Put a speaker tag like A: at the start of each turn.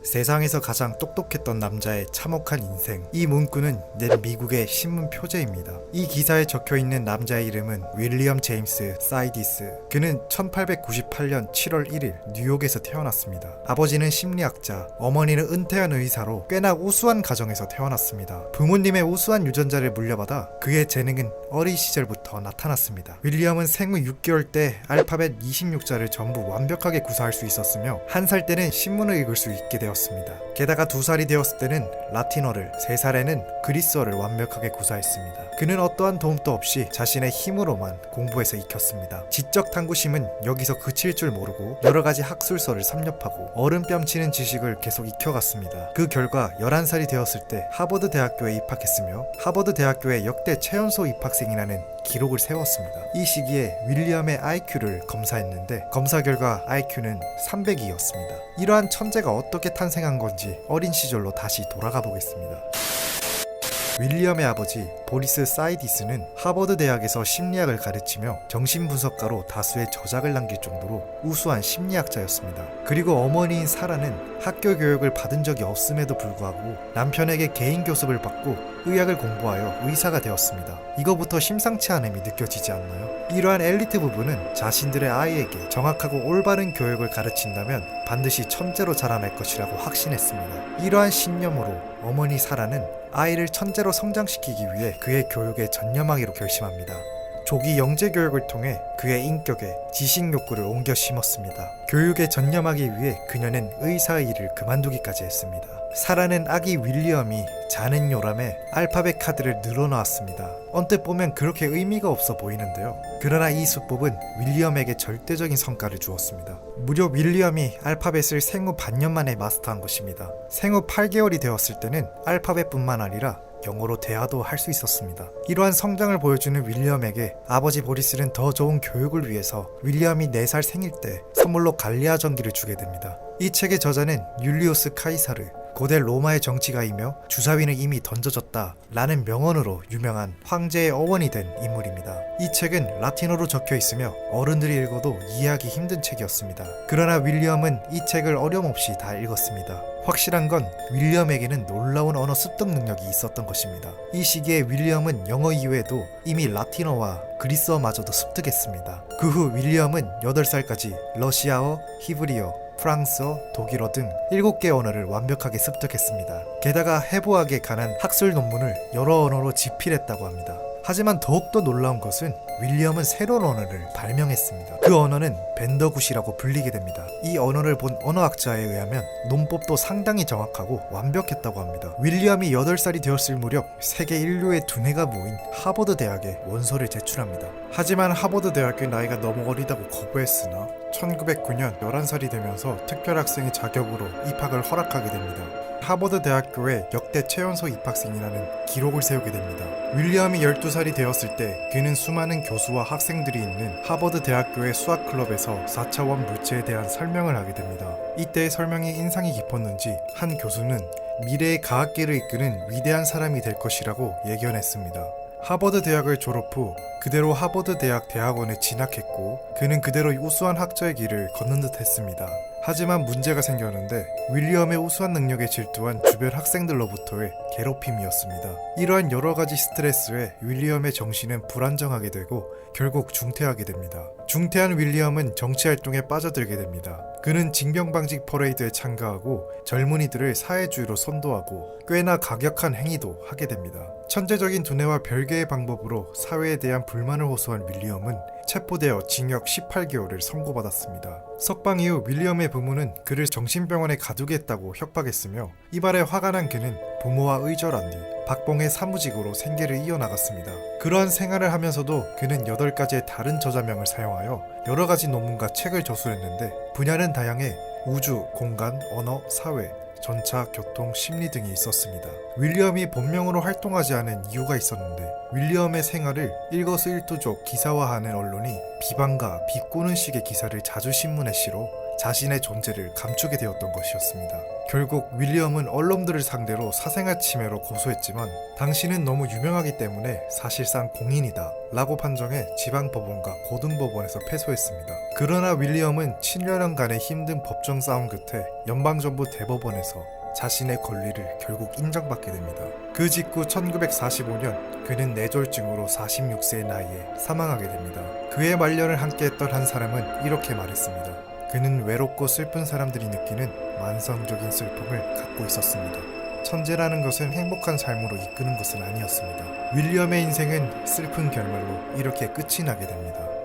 A: 세상에서 가장 똑똑했던 남자의 참혹한 인생. 이 문구는 옛 미국의 신문 표제입니다. 이 기사에 적혀있는 남자의 이름은 윌리엄 제임스 사이디스. 그는 1898년 7월 1일 뉴욕에서 태어났습니다. 아버지는 심리학자, 어머니는 은퇴한 의사로 꽤나 우수한 가정에서 태어났습니다. 부모님의 우수한 유전자를 물려받아 그의 재능은 어린 시절부터 나타났습니다. 윌리엄은 생후 6개월 때 알파벳 26자를 전부 완벽하게 구사할 수 있었으며 1살 때는 신문을 읽을 수 있게 되었습니다. 게다가 2살이 되었을 때는 라틴어를, 3살에는 그리스어를 완벽하게 구사했습니다. 그는 어떠한 도움도 없이 자신의 힘으로만 공부해서 익혔습니다. 지적 탐구심은 여기서 그칠 줄 모르고 여러가지 학술서를 섭렵하고 얼음뺨치는 지식을 계속 익혀갔습니다. 그 결과 11살이 되었을 때 하버드 대학교에 입학했으며 하버드 대학교의 역대 최연소 입학생이라는 기록을 세웠습니다. 이 시기에 윌리엄의 IQ를 검사했는데 검사 결과 IQ는 300이었습니다. 이러한 천재가 어떻게 탄생한 건지 어린 시절로 다시 돌아가 보겠습니다. 윌리엄의 아버지 보리스 사이디스는 하버드 대학에서 심리학을 가르치며 정신분석가로 다수의 저작을 남길 정도로 우수한 심리학자였습니다. 그리고 어머니인 사라는 학교 교육을 받은 적이 없음에도 불구하고 남편에게 개인 교습을 받고 의학을 공부하여 의사가 되었습니다. 이거부터 심상치 않음이 느껴지지 않나요? 이러한 엘리트 부부는 자신들의 아이에게 정확하고 올바른 교육을 가르친다면 반드시 천재로 자라날 것이라고 확신했습니다. 이러한 신념으로 어머니 사라는 아이를 천재로 성장시키기 위해 그의 교육에 전념하기로 결심합니다. 조기 영재 교육을 통해 그의 인격에 지식 욕구를 옮겨 심었습니다. 교육에 전념하기 위해 그녀는 의사의 일을 그만두기까지 했습니다. 사라는 아기 윌리엄이 자는 요람에 알파벳 카드를 늘어놓았습니다. 언뜻 보면 그렇게 의미가 없어 보이는데요. 그러나 이 수법은 윌리엄에게 절대적인 성과를 주었습니다. 무려 윌리엄이 알파벳을 생후 반년 만에 마스터한 것입니다. 생후 8개월이 되었을 때는 알파벳뿐만 아니라 영어로 대화도 할 수 있었습니다. 이러한 성장을 보여주는 윌리엄에게 아버지 보리스는 더 좋은 교육을 위해서 윌리엄이 4살 생일 때 선물로 갈리아 전기를 주게 됩니다. 이 책의 저자는 율리우스 카이사르, 고대 로마의 정치가이며 주사위는 이미 던져졌다 라는 명언으로 유명한 황제의 어원이 된 인물입니다. 이 책은 라틴어로 적혀 있으며 어른들이 읽어도 이해하기 힘든 책이었습니다. 그러나 윌리엄은 이 책을 어려움없이 다 읽었습니다. 확실한 건 윌리엄에게는 놀라운 언어 습득 능력이 있었던 것입니다. 이 시기에 윌리엄은 영어 이외에도 이미 라틴어와 그리스어마저도 습득했습니다. 그 후 윌리엄은 8살까지 러시아어, 히브리어, 프랑스어, 독일어 등 7개 언어를 완벽하게 습득했습니다. 게다가 해부학에 관한 학술 논문을 여러 언어로 집필했다고 합니다. 하지만 더욱더 놀라운 것은 윌리엄은 새로운 언어를 발명했습니다. 그 언어는 벤더굿이라고 불리게 됩니다. 이 언어를 본 언어학자에 의하면 논법도 상당히 정확하고 완벽했다고 합니다. 윌리엄이 8살이 되었을 무렵 세계 인류의 두뇌가 모인 하버드 대학에 원서를 제출합니다. 하지만 하버드 대학의 나이가 너무 어리다고 거부했으나 1909년 11살이 되면서 특별학생의 자격으로 입학을 허락하게 됩니다. 하버드 대학교의 역대 최연소 입학생이라는 기록을 세우게 됩니다. 윌리엄이 12살이 되었을 때 그는 수많은 교수와 학생들이 있는 하버드 대학교의 수학 클럽에서 4차원 물체에 대한 설명을 하게 됩니다. 이때의 설명이 인상이 깊었는지 한 교수는 미래의 과학계를 이끄는 위대한 사람이 될 것이라고 예견했습니다. 하버드 대학을 졸업 후 그대로 하버드 대학 대학원에 진학했고 그는 그대로 우수한 학자의 길을 걷는 듯 했습니다. 하지만 문제가 생겼는데 윌리엄의 우수한 능력에 질투한 주변 학생들로부터의 괴롭힘이었습니다. 이러한 여러가지 스트레스에 윌리엄의 정신은 불안정하게 되고 결국 중퇴하게 됩니다. 중퇴한 윌리엄은 정치활동에 빠져들게 됩니다. 그는 징병방직 퍼레이드에 참가하고 젊은이들을 사회주의로 선도하고 꽤나 가격한 행위도 하게 됩니다. 천재적인 두뇌와 별개의 방법으로 사회에 대한 불만을 호소한 윌리엄은 체포되어 징역 18개월을 선고받았습니다. 석방 이후 윌리엄의 부모는 그를 정신병원에 가두겠다고 협박했으며 이발에 화가 난 그는 부모와 의절한 뒤 박봉의 사무직으로 생계를 이어나갔습니다. 그러한 생활을 하면서도 그는 8가지의 다른 저자명을 사용하여 여러가지 논문과 책을 저술했는데 분야는 다양해 우주, 공간, 언어, 사회, 전차, 교통, 심리 등이 있었습니다. 윌리엄이 본명으로 활동하지 않은 이유가 있었는데 윌리엄의 생활을 일거수일투족 기사화하는 언론이 비방과 비꼬는 식의 기사를 자주 신문에 실어 자신의 존재를 감추게 되었던 것이었습니다. 결국 윌리엄은 언론들을 상대로 사생활 침해로 고소했지만 당신은 너무 유명하기 때문에 사실상 공인이다 라고 판정해 지방법원과 고등법원에서 패소했습니다. 그러나 윌리엄은 7년간의 힘든 법정 싸움 끝에 연방정부 대법원에서 자신의 권리를 결국 인정받게 됩니다. 그 직후 1945년 그는 뇌졸중으로 46세의 나이에 사망하게 됩니다. 그의 말년을 함께했던 한 사람은 이렇게 말했습니다. 그는 외롭고 슬픈 사람들이 느끼는 만성적인 슬픔을 갖고 있었습니다. 천재라는 것은 행복한 삶으로 이끄는 것은 아니었습니다. 윌리엄의 인생은 슬픈 결말로 이렇게 끝이 나게 됩니다.